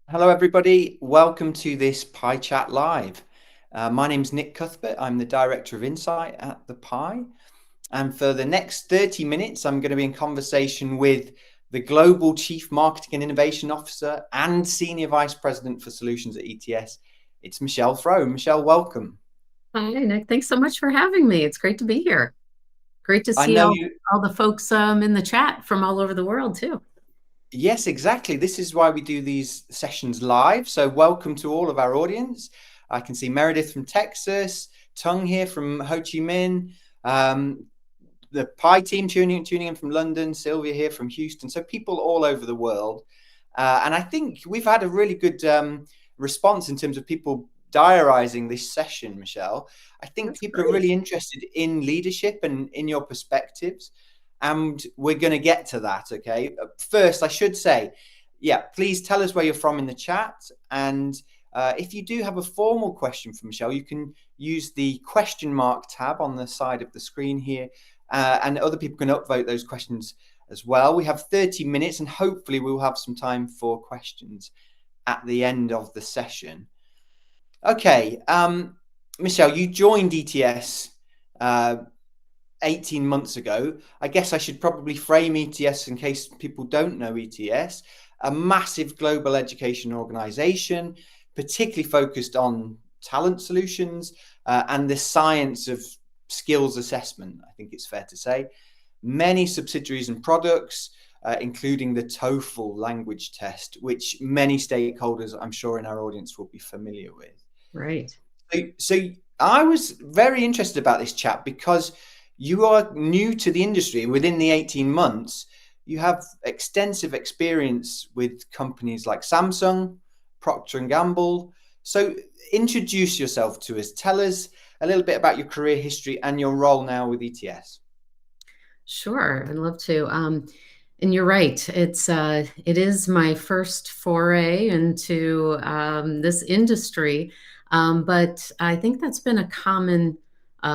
Hello, everybody. Welcome to this Pi Chat Live. My name's Nick Cuthbert. I'm the Director of Insight at the Pi. And for the next 30 minutes, I'm going to be in conversation with the Global Chief Marketing and Innovation Officer and Senior Vice President for Solutions at ETS. It's Michelle Froah. Michelle, welcome. Hi, Nick. Thanks so much for having me. It's great to be here. Great to I see know all, you. all the folks in the chat from all over the world, too. Yes, exactly. This is why we do these sessions live. So, welcome to all of our audience. I can see Meredith from Texas, Tung here from Ho Chi Minh, um, the Pi team tuning in from London, Sylvia here from Houston. So, people all over the world. And I think we've had a really good response in terms of people diarising this session, Michelle. I think That's people are great. really interested in leadership and in your perspectives. And we're going to get to that. Okay. First, I should say, yeah, please tell us where you're from in the chat. And if you do have a formal question for Michelle, you can use the question mark tab on the side of the screen here. And other people can upvote those questions as well. We have 30 minutes and hopefully we'll have some time for questions at the end of the session. Okay. Michelle, you joined ETS 18 months ago. I guess I should probably frame ETS in case people don't know ETS, a massive global education organization, particularly focused on talent solutions and the science of skills assessment, I think it's fair to say. Many subsidiaries and products, including the TOEFL language test, which many stakeholders, I'm sure, in our audience will be familiar with. Right. So I was very interested about this chat because you are new to the industry. Within the 18 months, you have extensive experience with companies like Samsung, Procter and Gamble. So introduce yourself to us. Tell us a little bit about your career history and your role now with ETS. Sure. I'd love to. And you're right. It is my first foray into this industry. But I think that's been a common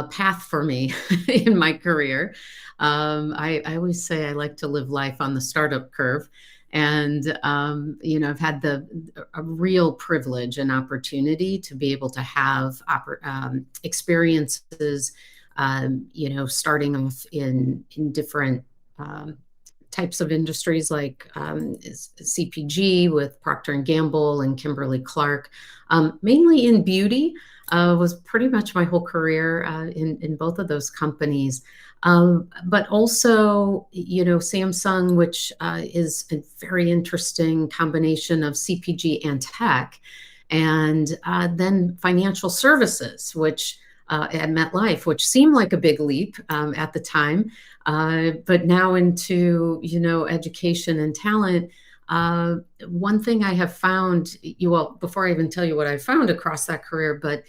path for me in my career. I always say I like to live life on the startup curve. And, I've had a real privilege and opportunity to be able to have experiences, starting off in different types of industries like CPG with Procter and Gamble and Kimberly Clark, mainly in beauty. Was pretty much my whole career in both of those companies. But also, Samsung, which is a very interesting combination of CPG and tech, and then financial services, which at MetLife, which seemed like a big leap at the time, but now into education and talent. One thing I have found, well, before I even tell you what I found across that career, but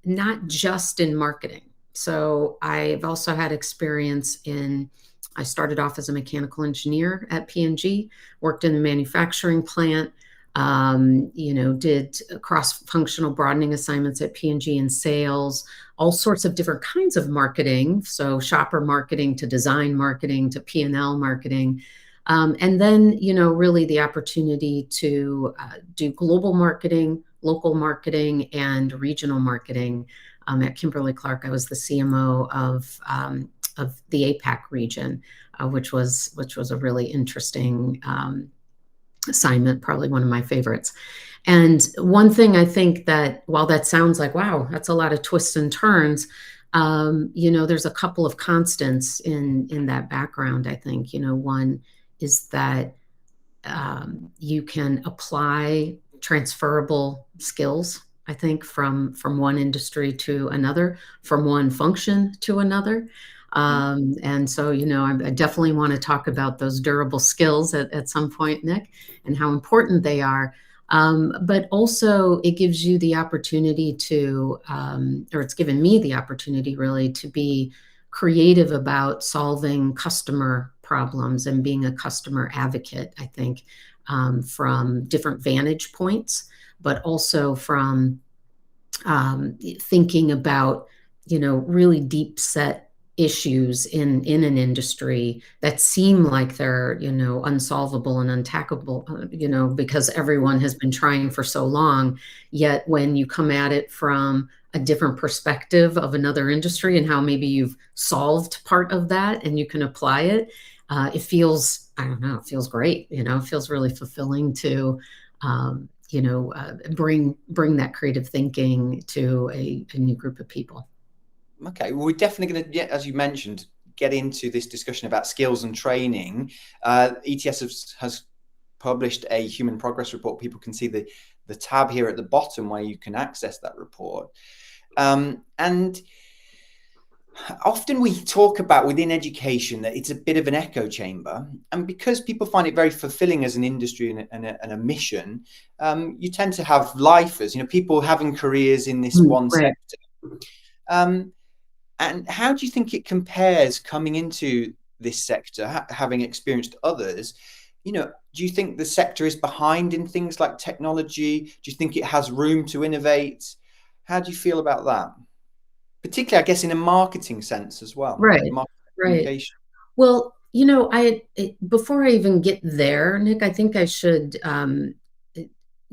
not just in marketing. So I've also had experience in. I started off as a mechanical engineer at P&G, worked in the manufacturing plant, did cross-functional broadening assignments at P&G in sales, all sorts of different kinds of marketing. So shopper marketing to design marketing to P&L marketing. And then, really the opportunity to do global marketing, local marketing, and regional marketing. At Kimberly Clark, I was the CMO of the APAC region, which was a really interesting assignment, probably one of my favorites. And one thing I think that while that sounds like, wow, that's a lot of twists and turns, there's a couple of constants in that background. I think, one is that you can apply transferable skills, I think, from one industry to another, from one function to another. And so, I definitely want to talk about those durable skills at some point, Nick, and how important they are. But also, it gives you the opportunity to, or it's given me the opportunity really to be creative about solving customer problems and being a customer advocate, I think, from different vantage points, but also from thinking about, really deep set issues in an industry that seem like they're, unsolvable and untackable, because everyone has been trying for so long. Yet when you come at it from a different perspective of another industry and how maybe you've solved part of that and you can apply it, it feels, I don't know, it feels great. It feels really fulfilling to, bring that creative thinking to a new group of people. Okay, well, we're definitely going to, as you mentioned, get into this discussion about skills and training. ETS has published a human progress report. People can see the tab here at the bottom where you can access that report. And often we talk about within education that it's a bit of an echo chamber. And because people find it very fulfilling as an industry and a mission, you tend to have lifers, people having careers in this one Right. sector. And how do you think it compares coming into this sector, having experienced others? Do you think the sector is behind in things like technology? Do you think it has room to innovate? How do you feel about that? Particularly, I guess, in a marketing sense as well, Right. marketing Right. communication. Well, before I even get there, Nick, I think I should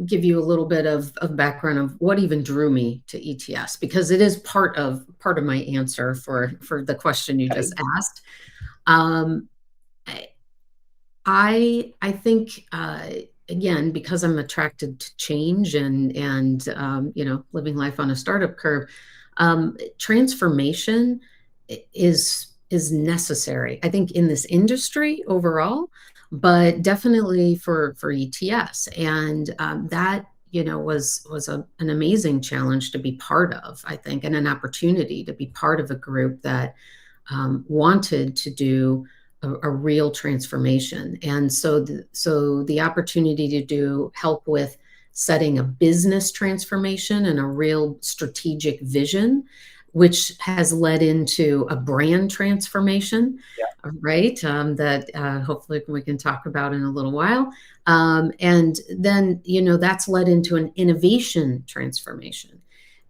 give you a little bit of background of what even drew me to ETS, because it is part of my answer for the question you Okay. just asked. Um, I think, again, because I'm attracted to change and living life on a startup curve, transformation is necessary, I think, in this industry overall, but definitely for ETS. And that was an amazing challenge to be part of, I think, and an opportunity to be part of a group that wanted to do a real transformation. And so the opportunity to help with setting a business transformation and a real strategic vision, which has led into a brand transformation, Yeah. right? That hopefully we can talk about in a little while. And then, that's led into an innovation transformation.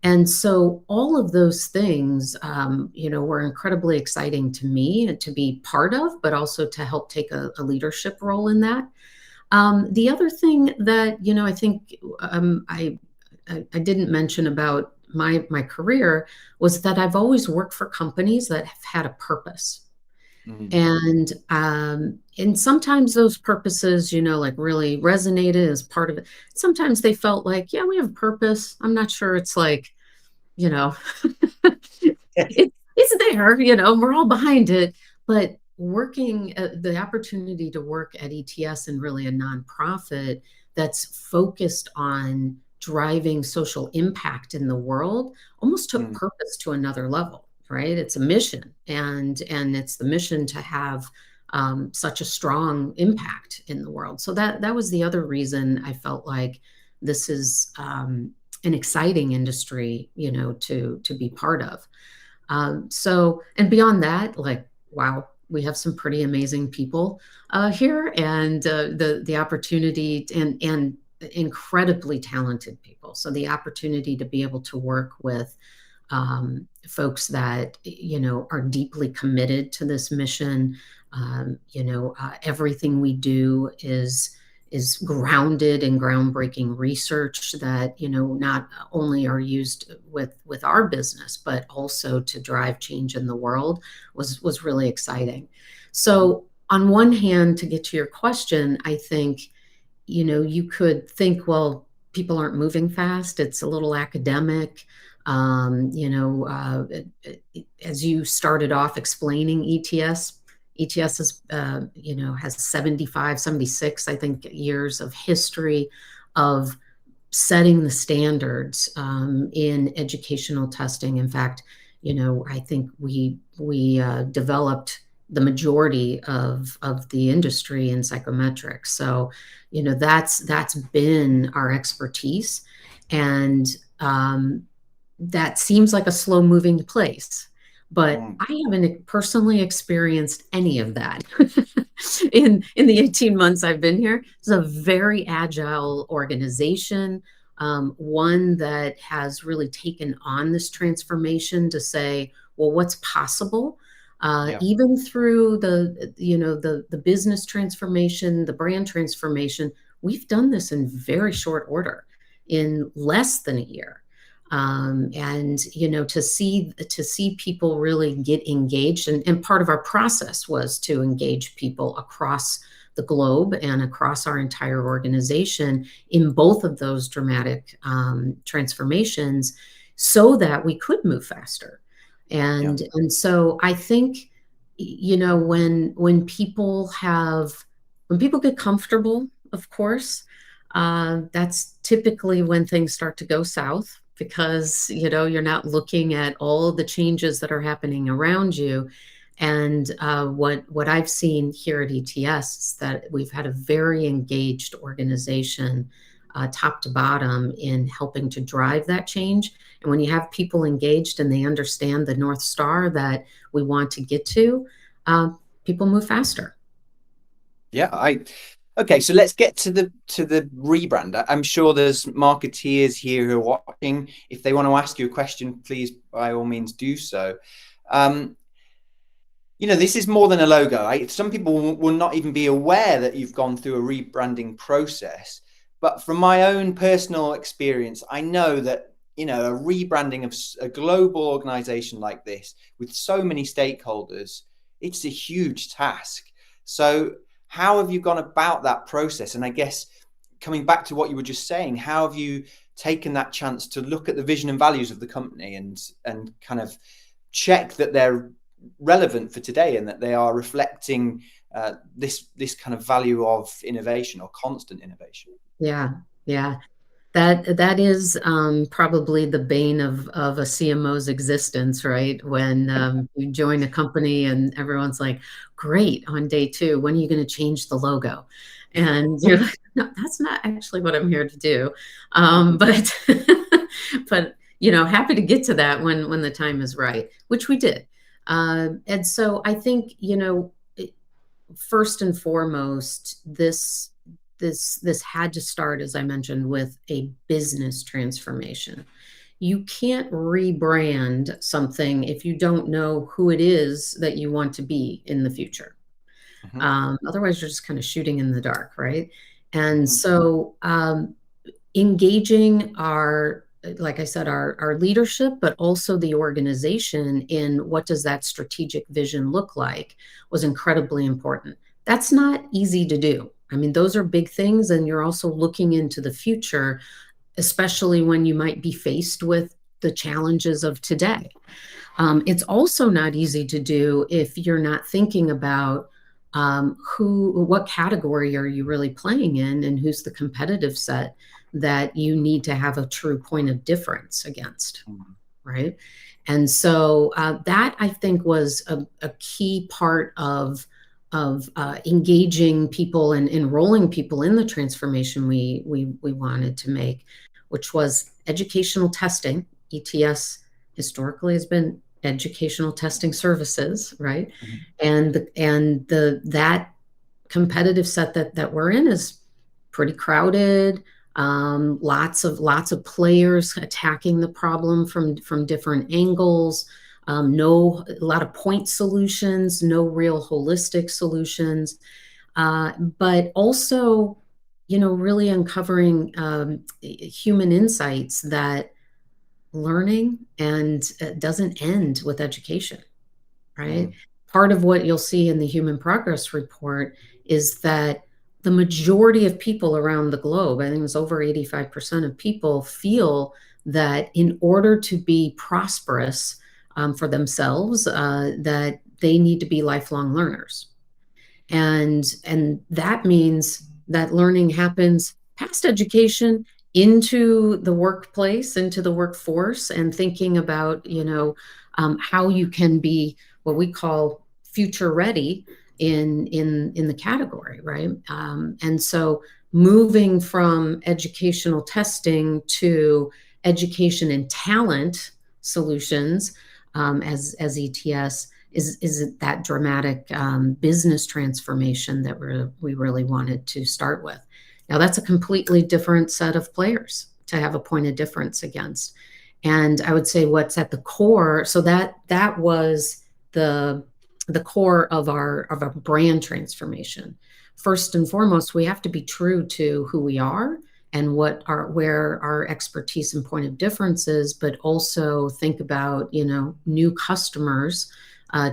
And so all of those things, were incredibly exciting to me and to be part of, but also to help take a leadership role in that. The other thing that, I think I didn't mention about my career was that I've always worked for companies that have had a purpose. Mm. And sometimes those purposes, like really resonated as part of it. Sometimes they felt like, yeah, we have a purpose. I'm not sure it's like, you know, it's there, we're all behind it. But the opportunity to work at ETS and really a nonprofit that's focused on driving social impact in the world almost took Mm. purpose to another level, right? It's a mission, and it's the mission to have such a strong impact in the world. So that was the other reason I felt like this is an exciting industry, to be part of. So, and beyond that, like, wow, we have some pretty amazing people here, and the opportunity and incredibly talented people. So the opportunity to be able to work with folks that are deeply committed to this mission. Everything we do is grounded in groundbreaking research that not only are used with our business, but also to drive change in the world was really exciting. So on one hand, to get to your question, I think you could think, well, people aren't moving fast, it's a little academic. As you started off explaining ETS is, has 75, 76, I think, years of history of setting the standards in educational testing. In fact, I think we developed the majority of the industry in psychometrics. So, that's been our expertise, and that seems like a slow moving place. But Mm. I haven't personally experienced any of that in the 18 months I've been here. It's a very agile organization, one that has really taken on this transformation to say, well, what's possible? Yeah. Even through the business transformation, the brand transformation, we've done this in very short order, in less than a year. And to see people really get engaged, and part of our process was to engage people across the globe and across our entire organization in both of those dramatic transformations, so that we could move faster. Yeah. And so I think, when people get comfortable, of course, that's typically when things start to go south, because you're not looking at all the changes that are happening around you. And what I've seen here at ETS is that we've had a very engaged organization, top to bottom, in helping to drive that change. And when you have people engaged and they understand the North Star that we want to get to, people move faster. Yeah. Okay, so let's get to the rebrand. I'm sure there's marketeers here who are watching. If they want to ask you a question, please by all means do so. This is more than a logo. Some people will not even be aware that you've gone through a rebranding process. But from my own personal experience, I know that, a rebranding of a global organization like this with so many stakeholders, it's a huge task. So how have you gone about that process? And I guess coming back to what you were just saying, how have you taken that chance to look at the vision and values of the company and kind of check that they're relevant for today and that they are reflecting this kind of value of innovation or constant innovation? Yeah. That is probably the bane of a CMO's existence, right? When you join a company and everyone's like, "Great, on day 2, when are you going to change the logo?" And you're like, "No, that's not actually what I'm here to do." But but happy to get to that when the time is right, which we did. And so I think, first and foremost, this had to start, as I mentioned, with a business transformation. You can't rebrand something if you don't know who it is that you want to be in the future. Mhm. Otherwise, you're just kind of shooting in the dark, right? And Mhm. so, engaging like I said, our leadership, but also the organization in what does that strategic vision look like, was incredibly important. That's not easy to do. I mean, those are big things, and you're also looking into the future, especially when you might be faced with the challenges of today. It's also not easy to do if you're not thinking about what category are you really playing in, and who's the competitive set that you need to have a true point of difference against, Mhm. right? And so that, I think, was a key part of engaging people and enrolling people in the transformation we wanted to make, which was educational testing. ETS historically has been educational testing services, right? Mhm. And that competitive set that we're in is pretty crowded. Lots of players attacking the problem from different angles. No, a lot of point solutions, no real holistic solutions, but also, really uncovering human insights that learning and doesn't end with education, right? Mhm. Part of what you'll see in the Human Progress Report is that the majority of people around the globe, I think it was over 85% of people, feel that in order to be prosperous for themselves, that they need to be lifelong learners. And that means that learning happens past education, into the workplace, into the workforce, and thinking about how you can be what we call future ready in the category, right? And so moving from educational testing to education and talent solutions, as ETS, is that dramatic business transformation that we really wanted to start with. Now, that's a completely different set of players to have a point of difference against. And I would say what's at the core, so that was the the core of our brand transformation. First and foremost, we have to be true to who we are and where our expertise and point of difference is, but also think about, new customers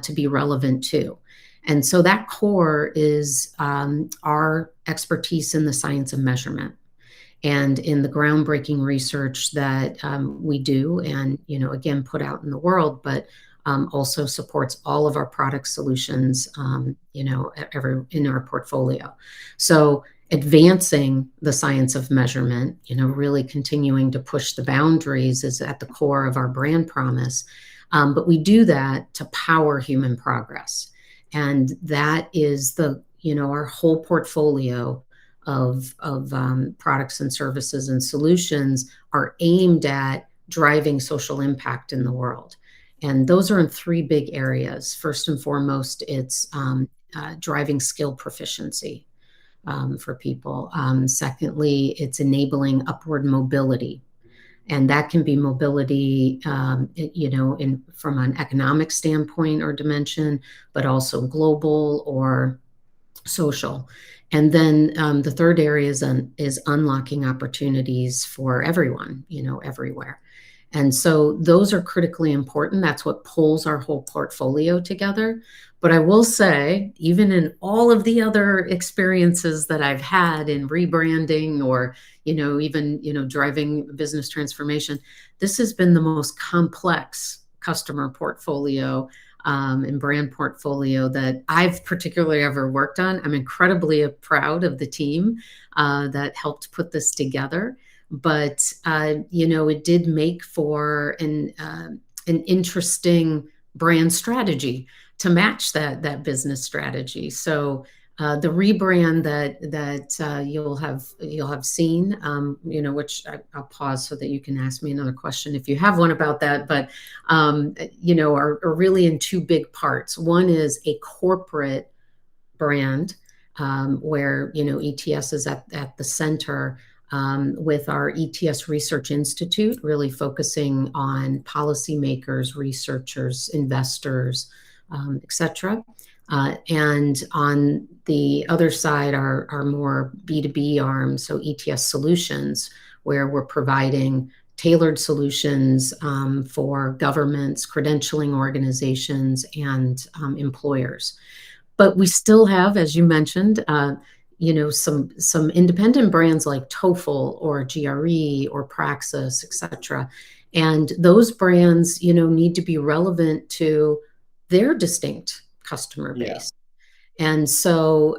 to be relevant to. And so that core is our expertise in the science of measurement and in the groundbreaking research that we do and, again, put out in the world, but also supports all of our product solutions, in our portfolio. So advancing the science of measurement, really continuing to push the boundaries is at the core of our brand promise. But we do that to power human progress. And that is our whole portfolio of products and services and solutions are aimed at driving social impact in the world. And those are in three big areas. First and foremost, it's driving skill proficiency for people. Secondly, it's enabling upward mobility. And that can be mobility, from an economic standpoint or dimension, but also global or social. And then the third area is unlocking opportunities for everyone, everywhere. And so those are critically important. That's what pulls our whole portfolio together. But I will say, even in all of the other experiences that I've had in rebranding or, even, driving business transformation, this has been the most complex customer portfolio and brand portfolio that I've particularly ever worked on. I'm incredibly proud of the team that helped put this together. But it did make for an interesting brand strategy to match that business strategy. So the rebrand that you'll have seen, which I'll pause so that you can ask me another question if you have one about that. But are really in two big parts. One is a corporate brand where ETS is at the center. With our ETS Research Institute, really focusing on policymakers, researchers, investors, et cetera. And on the other side are more B2B arms, so ETS Solutions, where we're providing tailored solutions for governments, credentialing organizations, and employers. But we still have, as you mentioned, some independent brands like TOEFL or GRE or Praxis, et cetera. And those brands, need to be relevant to their distinct customer base. Yeah. And so,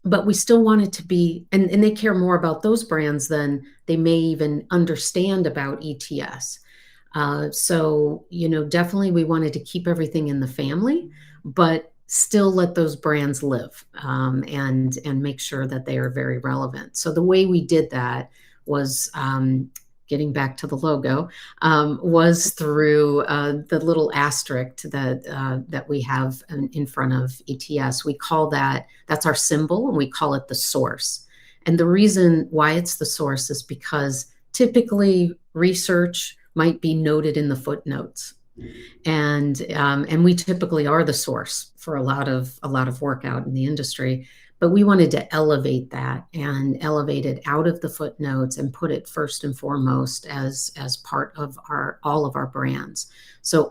but we still want it to be, and they care more about those brands than they may even understand about ETS. So, definitely we wanted to keep everything in the family, but still let those brands live and make sure that they are very relevant. So the way we did that was, getting back to the logo, was through the little asterisk that we have in front of ETS. We call that's our symbol, and we call it the source. And the reason why it's the source is because typically research might be noted in the footnotes. And we typically are the source for a lot of work out in the industry, but we wanted to elevate that and elevate it out of the footnotes and put it first and foremost as part of all of our brands. So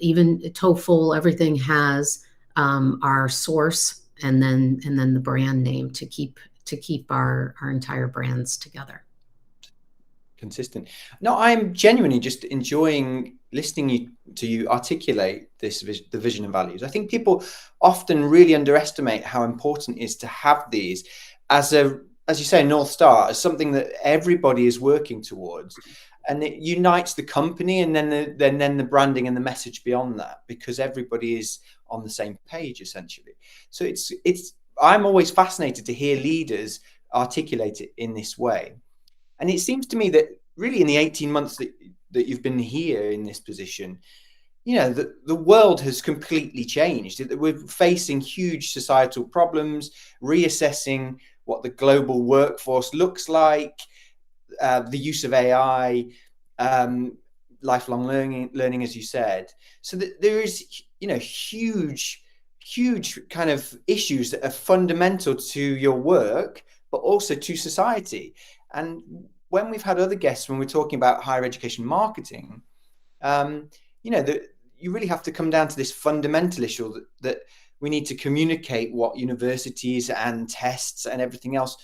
even TOEFL, everything has our source and then the brand name to keep our entire brands together. Consistent. No, I'm genuinely just enjoying listening to you articulate the vision and values. I think people often really underestimate how important it is to have these as you say, North Star, as something that everybody is working towards, and it unites the company, and then the branding and the message beyond that, because everybody is on the same page essentially. So I'm always fascinated to hear leaders articulate it in this way. And it seems to me that really in the 18 months that you've been here in this position, the world has completely changed. We're facing huge societal problems, reassessing what the global workforce looks like, the use of AI, lifelong learning, as you said. So there is huge kind of issues that are fundamental to your work, but also to society. And when we've had other guests, when we're talking about higher education marketing, that you really have to come down to this fundamental issue that we need to communicate what universities and tests and everything else,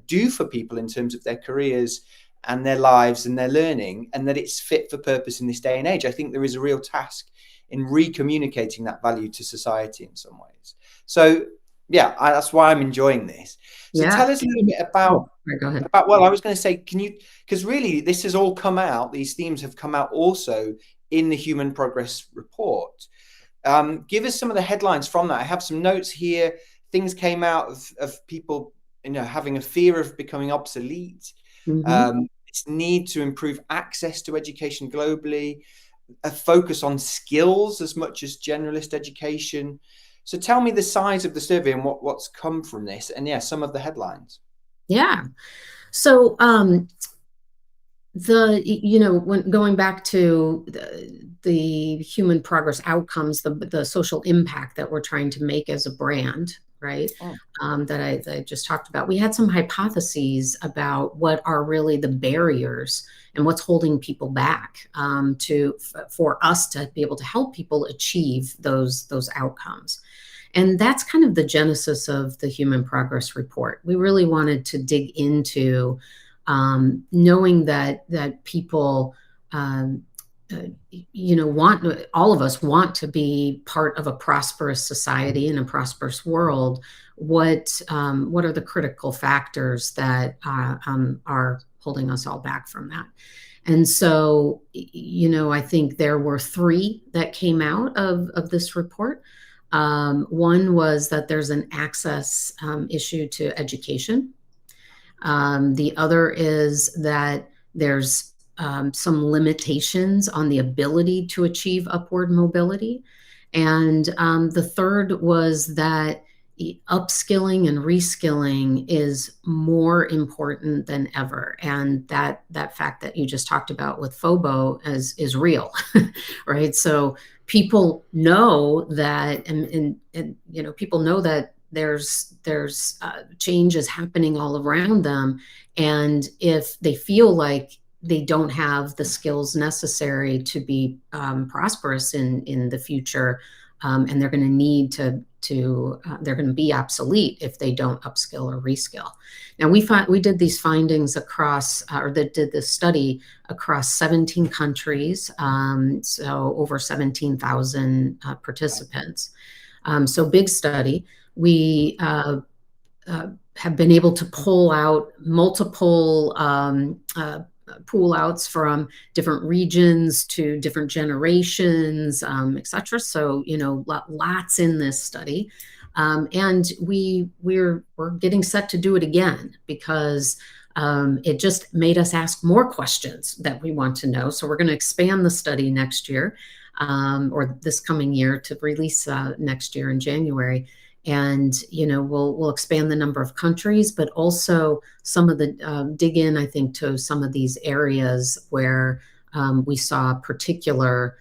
do for people in terms of their careers and their lives and their learning, and that it's fit for purpose in this day and age. I think there is a real task in recommunicating that value to society in some ways. So yeah, that's why I'm enjoying this. So Yeah. tell us a little bit about, Go ahead. well, I was going to say, can you, because really this has all come out, these themes have come out also in the Human Progress Report. Give us some of the headlines from that. I have some notes here. Things came out of people, having a fear of becoming obsolete. This need to improve access to education globally, a focus on skills as much as generalist education. So tell me the size of the survey and what's come from this, and some of the headlines. Yeah. So when going back to the human progress outcomes, the social impact that we're trying to make as a brand, right? That I just talked about. We had some hypotheses about what are really the barriers and what's holding people back for us to be able to help people achieve those outcomes. And that's kind of the genesis of the Human Progress Report. We really wanted to dig into knowing that people, all of us want to be part of a prosperous society and a prosperous world. What are the critical factors that are holding us all back from that? And so, I think there were 3 that came out of this report. One was that there's an access issue to education. The other is that there's some limitations on the ability to achieve upward mobility. And the third was that upskilling and reskilling is more important than ever. And that fact that you just talked about with FOBO is real, right? So people know that, and people know that there's changes happening all around them. And if they feel like they don't have the skills necessary to be prosperous in the future, and they're going to need they're going to be obsolete if they don't upskill or reskill. Now we did these findings did this study across 17 countries, so over 17,000 participants. So big study. We have been able to pull out multiple pool outs from different regions to different generations, et cetera. So, lots in this study. And we're getting set to do it again because it just made us ask more questions that we want to know. So we're going to expand the study next year, or this coming year, to release next year in January. And we'll expand the number of countries, but also some of the dig in, I think, to some of these areas where we saw particular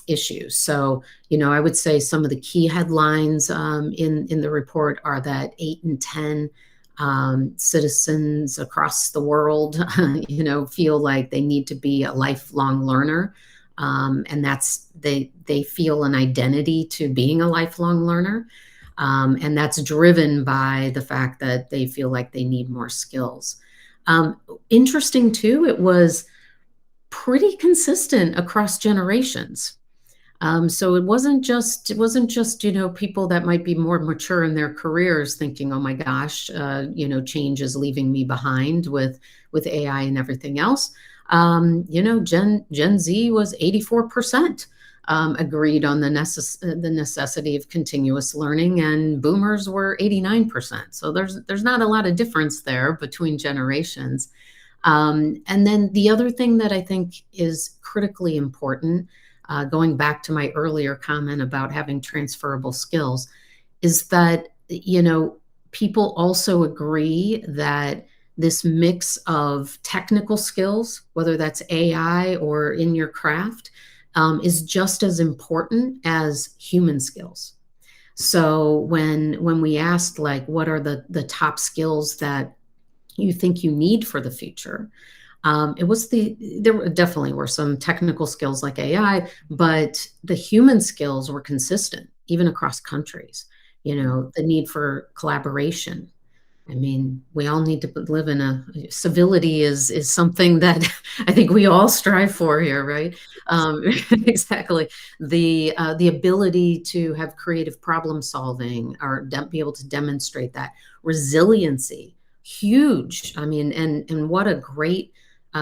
issues. So I would say some of the key headlines in the report are that 8 in 10 citizens across the world feel like they need to be a lifelong learner, and that's they feel an identity to being a lifelong learner. And that's driven by the fact that they feel like they need more skills. Interesting too, it was pretty consistent across generations. So it wasn't just people that might be more mature in their careers thinking, oh my gosh, change is leaving me behind with AI and everything else. Gen Z was 84%. Agreed on the necessity of continuous learning, and boomers were 89%. So there's not a lot of difference there between generations. And then the other thing that I think is critically important, going back to my earlier comment about having transferable skills, is that people also agree that this mix of technical skills, whether that's AI or in your craft, is just as important as human skills. So when we asked, like, what are the top skills that you think you need for the future, there definitely were some technical skills like AI, but the human skills were consistent even across countries. The need for collaboration. I mean, we all need to live in a civility is something that I think we all strive for here, right? Exactly. The ability to have creative problem solving, or be able to demonstrate that resiliency, huge. I mean, and what a great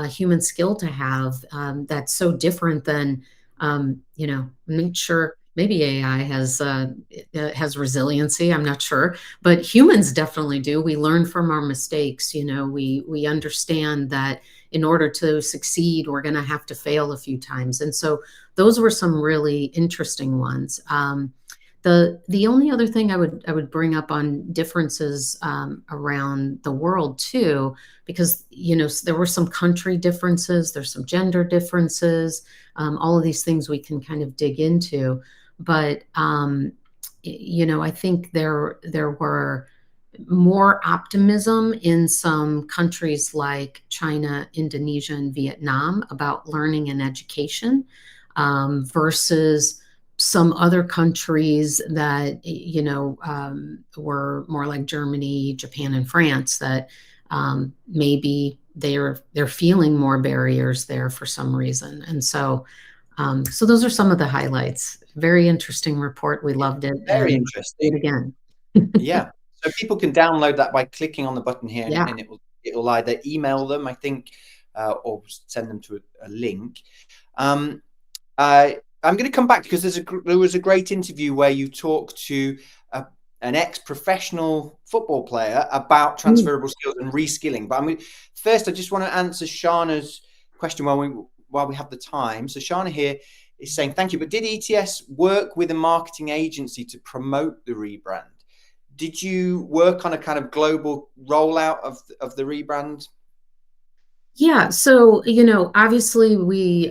human skill to have. That's so different than, I'm not sure. Maybe AI has resiliency. I'm not sure, but humans definitely do. We learn from our mistakes. We understand that in order to succeed, we're going to have to fail a few times. And so those were some really interesting ones. The only other thing I would bring up on differences around the world too, because there were some country differences, there's some gender differences, all of these things we can kind of dig into, but I think there were more optimism in some countries like China, Indonesia, and Vietnam about learning and education, versus some other countries that were more like Germany, Japan, and France, that maybe they're feeling more barriers there for some reason. And so those are some of the highlights. Very interesting report. We loved it, Very and do it interesting. again. Yeah. So people can download that by clicking on the button here, Yeah. and it'll either email them, I think, or send them to a link. I'm going to come back because there was a great interview where you talked to an ex-professional football player about transferable skills and reskilling. But first, I just want to answer Shana's question while we have the time. So Shana here is saying, thank you, but did ETS work with a marketing agency to promote the rebrand? Did you work on a kind of global rollout of the rebrand? Yeah, so obviously we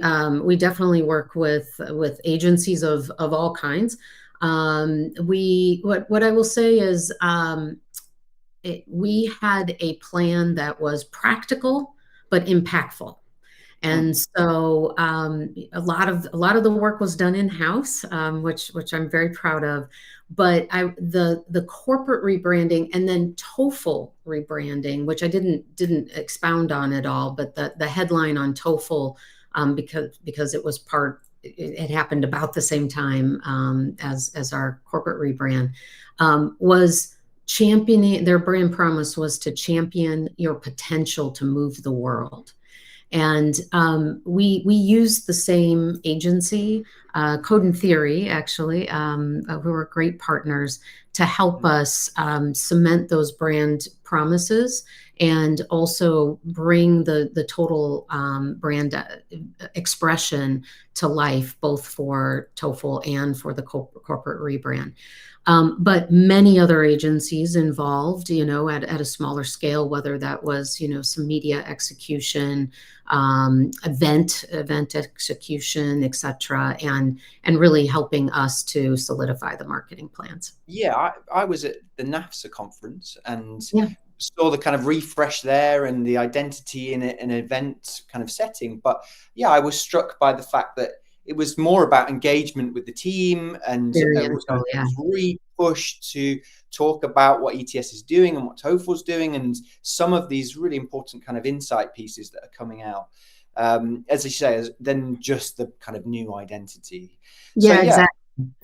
definitely work with agencies of all kinds. What I will say is, we had a plan that was practical but impactful. And so a lot of the work was done in house, which I'm very proud of. But the corporate rebranding and then TOEFL rebranding, which I didn't expound on at all, but the headline on TOEFL, because it happened about the same time as our corporate rebrand, was championing. Their brand promise was to champion your potential to move the world. And we used the same agency, Code and Theory, actually, who were great partners to help us cement those brand promises and also bring the total brand expression to life, both for TOEFL and for the corporate rebrand. But many other agencies involved, at a smaller scale, whether that was, some media execution, event execution, etc., and really helping us to solidify the marketing plans. Yeah, I was at the NAFSA conference and Yeah. saw the kind of refresh there and the identity in an event kind of setting. But yeah, I was struck by the fact that it was more about engagement with the team, and it Experiential, yeah. was re-pushed to talk about what ETS is doing and what TOEFL is doing, and some of these really important kind of insight pieces that are coming out. As I say, than just the kind of new identity. So Yeah,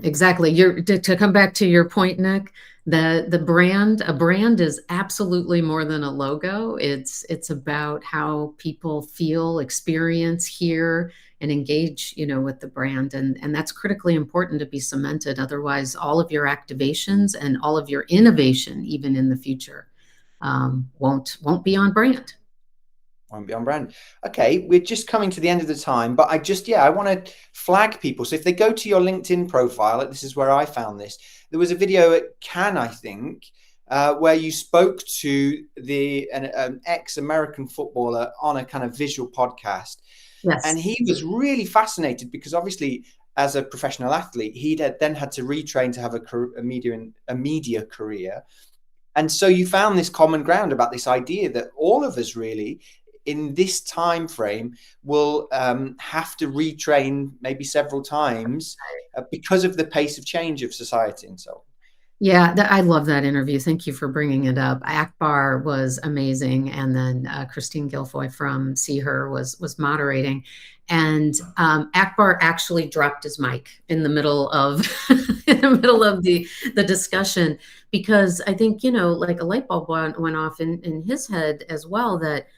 exactly. To come back to your point, Nick, a brand is absolutely more than a logo. It's about how people feel, experience, hear, and engage, with the brand. And that's critically important to be cemented. Otherwise, all of your activations and all of your innovation, even in the future, won't be on brand. won't be on brand. Okay, we're just coming to the end of the time, but I want to flag people. So if they go to your LinkedIn profile, this is where I found this. There was a video at Cannes, I think, where you spoke to an ex-American footballer on a kind of visual podcast. And Yes. he was really fascinated because obviously, as a professional athlete, then had to retrain to have a media career. And so you found this common ground about this idea that all of us really in this time frame will have to retrain maybe several times because of the pace of change of society and so on. Yeah, I love that interview. Thank you for bringing it up. Akbar was amazing, and then Christine Guilfoyle from See Her was moderating, and Akbar actually dropped his mic in the middle of in the middle of the discussion, because I think, like a light bulb went off in his head as well, that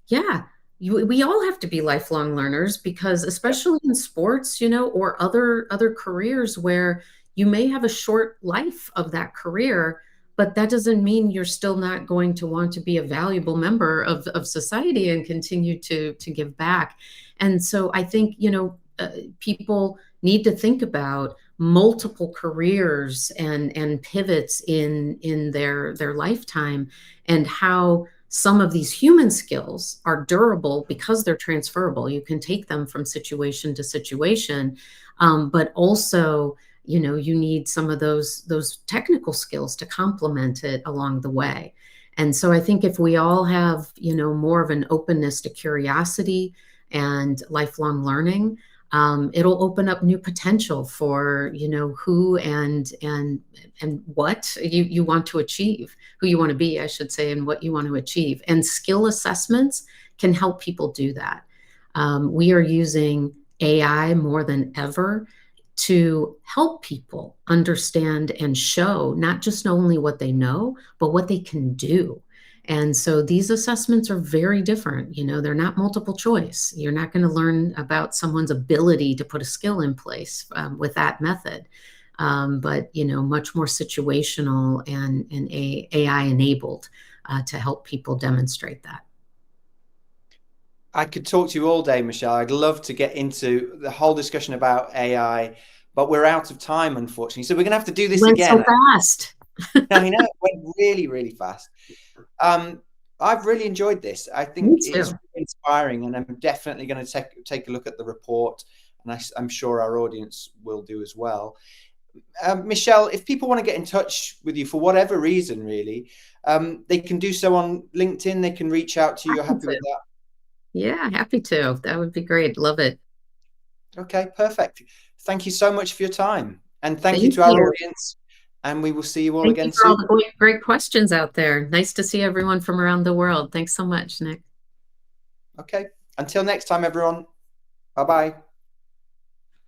yeah, we all have to be lifelong learners, because especially in sports, or other careers where you may have a short life of that career, but that doesn't mean you're still not going to want to be a valuable member of society and continue to give back. And so I think, people need to think about multiple careers and pivots in their lifetime, and how some of these human skills are durable because they're transferable. You can take them from situation to situation, but also, you need some of those technical skills to complement it along the way. And so I think if we all have, more of an openness to curiosity and lifelong learning, it'll open up new potential for, who and what you want to achieve, who you want to be, I should say, and what you want to achieve. And skill assessments can help people do that. We are using AI more than ever to help people understand and show not just only what they know, but what they can do. And so these assessments are very different. They're not multiple choice. You're not going to learn about someone's ability to put a skill in place with that method. But, much more situational and AI enabled to help people demonstrate that. I could talk to you all day, Michelle. I'd love to get into the whole discussion about AI, but we're out of time, unfortunately. So we're going to have to do It this went so again. fast. I know it went really, really fast. I've really enjoyed this. I Me think it's too. really inspiring, and I'm definitely going to take a look at the report, and I'm sure our audience will do as well. Michelle, if people want to get in touch with you for whatever reason, really, they can do so on LinkedIn. They can reach out to you. You're Happy happy to. with that? Yeah, happy to. That would be great. Love it. Okay, perfect. Thank you so much for your time, and thank you Thank to our you. audience. And we will see you all Thank you again for all soon. the great questions out there. Nice to see everyone from around the world. Thanks so much, Nick. Okay. Until next time, everyone. Bye bye.